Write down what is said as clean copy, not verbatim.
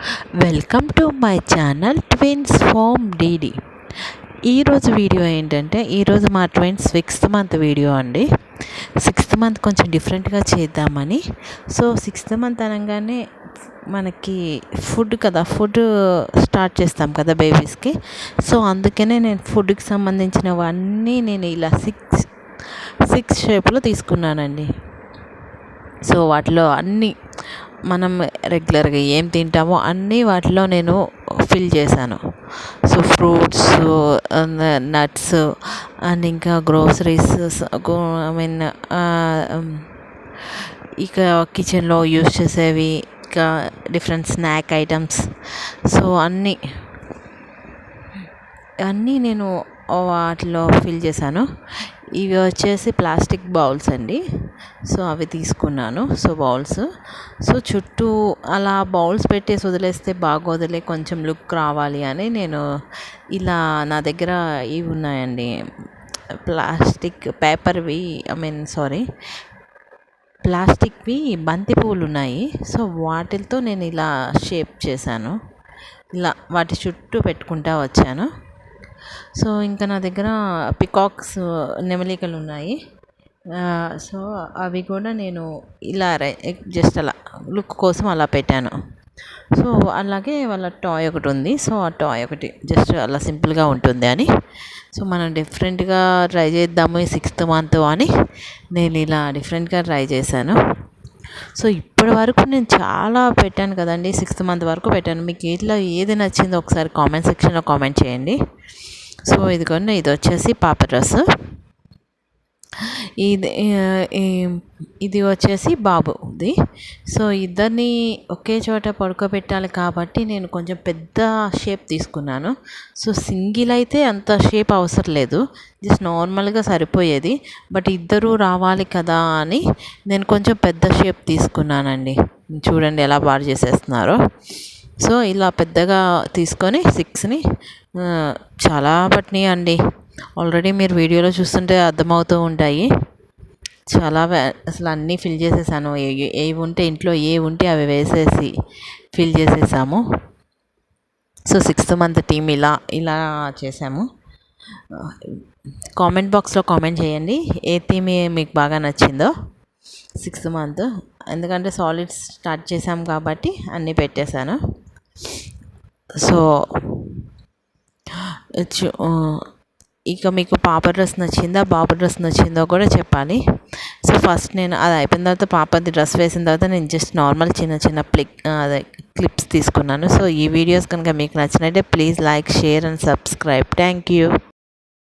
Welcome to my channel twins home DD. ఈరోజు video ఏంటంటే ఈరోజు మా ట్విన్స్ 6th మంత్ వీడియో అండి. 6th మంత్ కొంచెం డిఫరెంట్గా చేద్దామని. సో 6th మంత్ అనగానే మనకి ఫుడ్ స్టార్ట్ చేస్తాం కదా బేబీస్కి. సో అందుకనే నేను ఫుడ్కి సంబంధించినవన్నీ నేను ఇలా సిక్స్ షేప్లో తీసుకున్నానండి. సో వాటిలో అన్నీ మనం రెగ్యులర్గా ఏం తింటామో అన్నీ వాటిలో నేను ఫిల్ చేశాను. సో ఫ్రూట్స్, నట్స్ అండ్ ఇంకా గ్రోసరీస్, ఇక కిచెన్లో యూస్ చేసేవి, ఇంకా డిఫరెంట్ స్నాక్ ఐటమ్స్. సో అన్నీ నేను వాటిలో ఫిల్ చేశాను. ఇవి వచ్చేసి ప్లాస్టిక్ బౌల్స్ అండి. సో అవి తీసుకున్నాను. సో బౌల్స్, సో చుట్టూ అలా బౌల్స్ పెట్టేసి వదిలేస్తే బాగోదులే, కొంచెం లుక్ రావాలి అని నేను ఇలా నా దగ్గర ఇవి ఉన్నాయండి, ప్లాస్టిక్ పేపర్వి, ప్లాస్టిక్వి బంతి పువ్వులు ఉన్నాయి. సో వాటితో నేను ఇలా షేప్ చేశాను. ఇలా వాటి చుట్టూ పెట్టుకుంటా వచ్చాను. సో ఇంకా నా దగ్గర పికాక్స్, నెమలికలు ఉన్నాయి. సో అవి కూడా నేను ఇలా జస్ట్ అలా లుక్ కోసం అలా పెట్టాను. సో అలాగే వాళ్ళ టాయ్ ఒకటి ఉంది. సో ఆ టాయ్ ఒకటి జస్ట్ అలా సింపుల్గా ఉంటుంది అని, సో మనం డిఫరెంట్గా ట్రై చేద్దాము ఈ 6th మంత్ అని నేను ఇలా డిఫరెంట్గా ట్రై చేశాను. సో ఇప్పటి వరకు నేను చాలా పెట్టాను కదండి, 6th మంత్ వరకు పెట్టాను. మీకు ఇట్లా ఏది నచ్చిందో ఒకసారి కామెంట్ సెక్షన్లో కామెంట్ చేయండి. సో ఇది వచ్చేసి పాప డ్రెస్, ఇది వచ్చేసి బాబుది. సో ఇద్దరిని ఒకే చోట పడుకోబెట్టాలి కాబట్టి నేను కొంచెం పెద్ద షేప్ తీసుకున్నాను. సో సింగిల్ అయితే అంత షేప్ అవసరం లేదు, జస్ట్ నార్మల్గా సరిపోయేది. బట్ ఇద్దరు రావాలి కదా అని నేను కొంచెం పెద్ద షేప్ తీసుకున్నానండి. చూడండి ఎలా బాగా చేసేస్తున్నారో. సో ఇలా పెద్దగా తీసుకొని 6ని చాలా పట్టినాయి అండి. ఆల్రెడీ మీరు వీడియోలో చూస్తుంటే అర్థమవుతూ ఉంటాయి. చాలా అసలు అన్నీ ఫిల్ చేసేసాను. ఏవి ఉంటే ఇంట్లో ఉంటే అవి వేసేసి ఫిల్ చేసేసాము. సో 6th మంత్ టీమ్ ఇలా చేసాము. కామెంట్ బాక్స్లో కామెంట్ చేయండి ఏ థీమ్ మీకు బాగా నచ్చిందో 6th మంత్. ఎందుకంటే సాలిడ్స్ స్టార్ట్ చేసాం కాబట్టి అన్నీ పెట్టేశాను. సో ఇక మీకు పాప డ్రెస్ నచ్చిందా, బాబు డ్రెస్ నచ్చిందో కూడా చెప్పాలి. సో ఫస్ట్ నేను అది అయిపోయిన తర్వాత పాపది డ్రెస్ వేసిన తర్వాత నేను జస్ట్ నార్మల్ చిన్న క్లిప్స్ తీసుకున్నాను. సో ఈ వీడియోస్ కనుక మీకు నచ్చినట్టే please like, share and subscribe. Thank you.